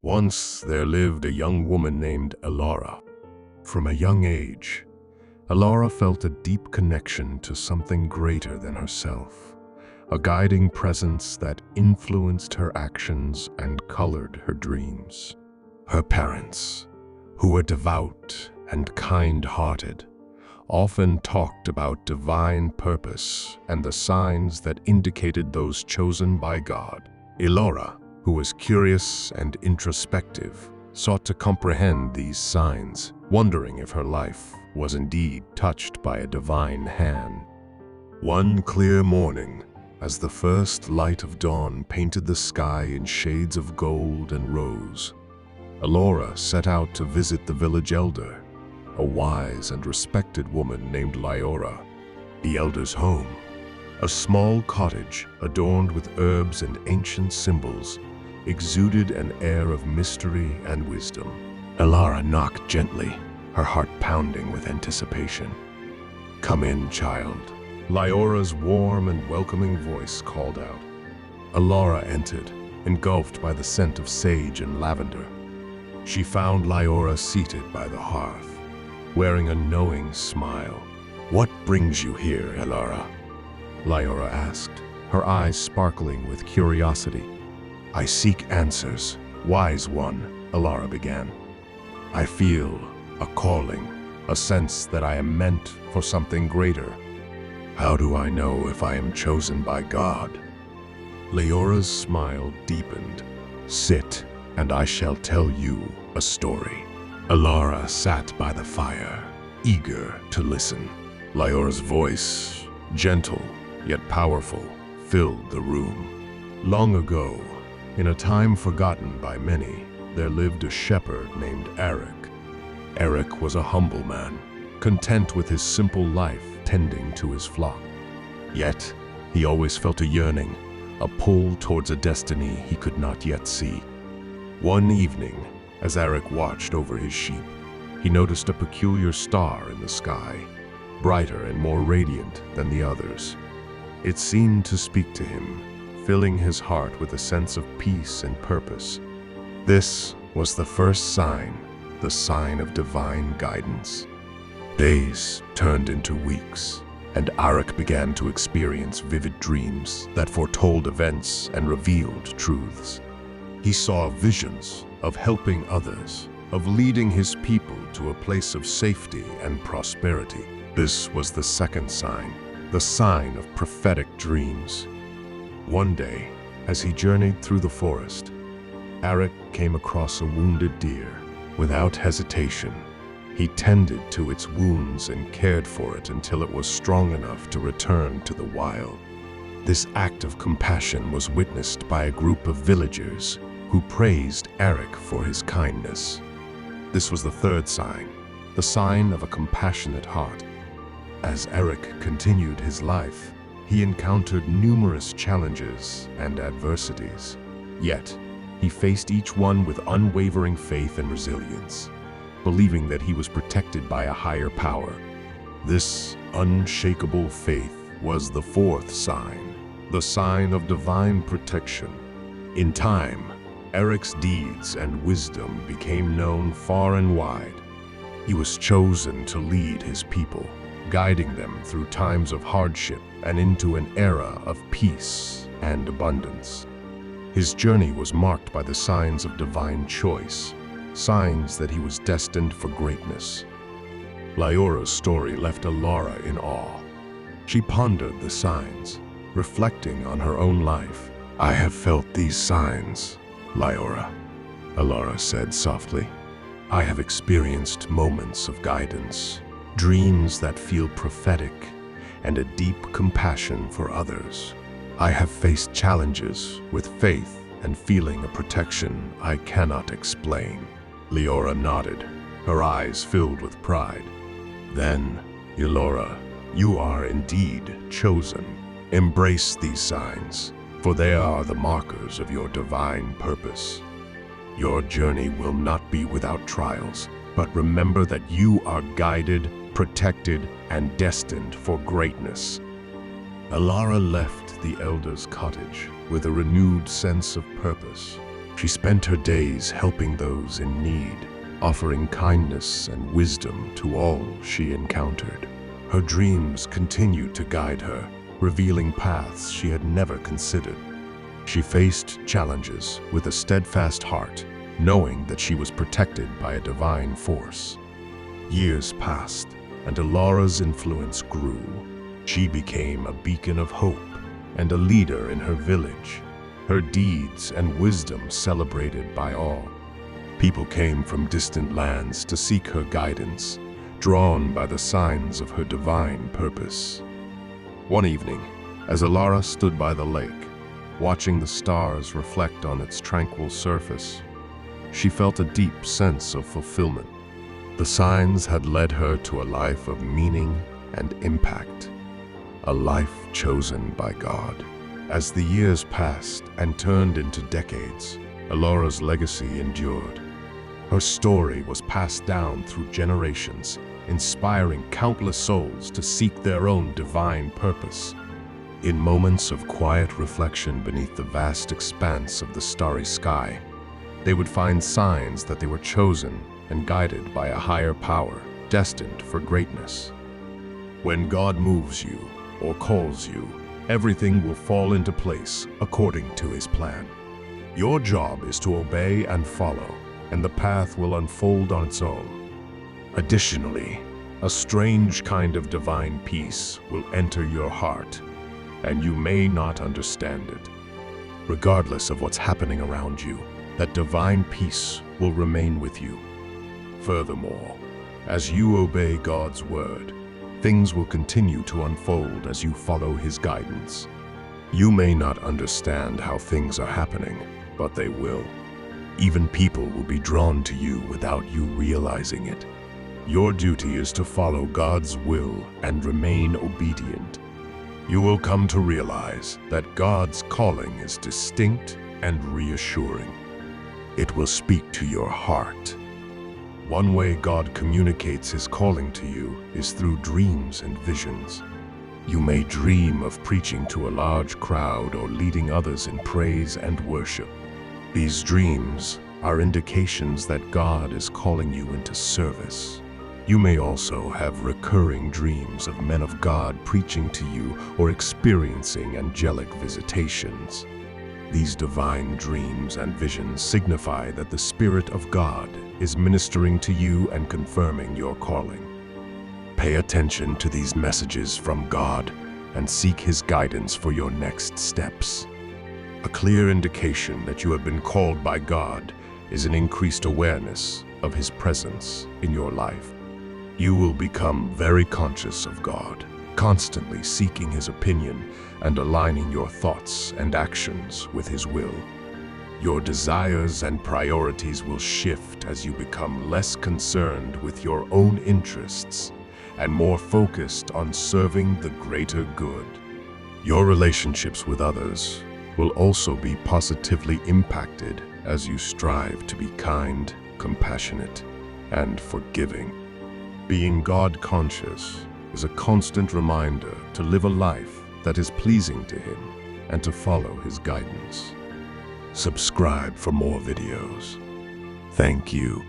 Once there lived a young woman named Elara. From a young age, Elara felt a deep connection to something greater than herself, a guiding presence that influenced her actions and colored her dreams. Her parents, who were devout and kind-hearted, often talked about divine purpose and the signs that indicated those chosen by God. Elara, who was curious and introspective, sought to comprehend these signs, wondering if her life was indeed touched by a divine hand. One clear morning, as the first light of dawn painted the sky in shades of gold and rose, Elara set out to visit the village elder, a wise and respected woman named Liora. The elder's home, a small cottage adorned with herbs and ancient symbols, exuded an air of mystery and wisdom. Elara knocked gently, her heart pounding with anticipation. "Come in, child," Liora's warm and welcoming voice called out. Elara entered, engulfed by the scent of sage and lavender. She found Liora seated by the hearth, wearing a knowing smile. "What brings you here, Elara?" Liora asked, her eyes sparkling with curiosity. "I seek answers, wise one," Elara began. "I feel a calling, a sense that I am meant for something greater. How do I know if I am chosen by God?" Liora's smile deepened. "Sit, and I shall tell you a story." Elara sat by the fire, eager to listen. Liora's voice, gentle yet powerful, filled the room. Long ago, in a time forgotten by many, there lived a shepherd named Eric. Eric was a humble man, content with his simple life tending to his flock. Yet, he always felt a yearning, a pull towards a destiny he could not yet see. One evening, as Eric watched over his sheep, he noticed a peculiar star in the sky, brighter and more radiant than the others. It seemed to speak to him, filling his heart with a sense of peace and purpose. This was the first sign, the sign of divine guidance. Days turned into weeks, and Eric began to experience vivid dreams that foretold events and revealed truths. He saw visions of helping others, of leading his people to a place of safety and prosperity. This was the second sign, the sign of prophetic dreams. One day, as he journeyed through the forest, Eric came across a wounded deer. Without hesitation, he tended to its wounds and cared for it until it was strong enough to return to the wild. This act of compassion was witnessed by a group of villagers who praised Eric for his kindness. This was the third sign, the sign of a compassionate heart. As Eric continued his life, he encountered numerous challenges and adversities. Yet, he faced each one with unwavering faith and resilience, believing that he was protected by a higher power. This unshakable faith was the fourth sign, the sign of divine protection. In time, Eric's deeds and wisdom became known far and wide. He was chosen to lead his people, guiding them through times of hardship and into an era of peace and abundance. His journey was marked by the signs of divine choice, signs that he was destined for greatness. Liora's story left Elara in awe. She pondered the signs, reflecting on her own life. "I have felt these signs, Liora," Elara said softly. "I have experienced moments of guidance, dreams that feel prophetic, and a deep compassion for others. I have faced challenges with faith and feeling a protection I cannot explain." Liora nodded, her eyes filled with pride. "Then, Elara, you are indeed chosen. Embrace these signs, for they are the markers of your divine purpose. Your journey will not be without trials, but remember that you are guided, protected, and destined for greatness." Elara left the elder's cottage with a renewed sense of purpose. She spent her days helping those in need, offering kindness and wisdom to all she encountered. Her dreams continued to guide her, revealing paths she had never considered. She faced challenges with a steadfast heart, knowing that she was protected by a divine force. Years passed, and Elaura's influence grew. She became a beacon of hope and a leader in her village, her deeds and wisdom celebrated by all. People came from distant lands to seek her guidance, drawn by the signs of her divine purpose. One evening, as Elaura stood by the lake, watching the stars reflect on its tranquil surface, she felt a deep sense of fulfillment. The signs had led her to a life of meaning and impact, a life chosen by God. As the years passed and turned into decades, Elaura's legacy endured. Her story was passed down through generations, inspiring countless souls to seek their own divine purpose. In moments of quiet reflection beneath the vast expanse of the starry sky, they would find signs that they were chosen and guided by a higher power, destined for greatness. When God moves you or calls you, everything will fall into place according to His plan. Your job is to obey and follow, and the path will unfold on its own. Additionally, a strange kind of divine peace will enter your heart, and you may not understand it. Regardless of what's happening around you, that divine peace will remain with you. Furthermore, as you obey God's word, things will continue to unfold as you follow His guidance. You may not understand how things are happening, but they will. Even people will be drawn to you without you realizing it. Your duty is to follow God's will and remain obedient. You will come to realize that God's calling is distinct and reassuring. It will speak to your heart. One way God communicates His calling to you is through dreams and visions. You may dream of preaching to a large crowd or leading others in praise and worship. These dreams are indications that God is calling you into service. You may also have recurring dreams of men of God preaching to you or experiencing angelic visitations. These divine dreams and visions signify that the Spirit of God is ministering to you and confirming your calling. Pay attention to these messages from God and seek His guidance for your next steps. A clear indication that you have been called by God is an increased awareness of His presence in your life. You will become very conscious of God, constantly seeking His opinion and aligning your thoughts and actions with His will. Your desires and priorities will shift as you become less concerned with your own interests and more focused on serving the greater good. Your relationships with others will also be positively impacted as you strive to be kind, compassionate, and forgiving. Being God-conscious is a constant reminder to live a life that is pleasing to Him and to follow His guidance. Subscribe for more videos. Thank you.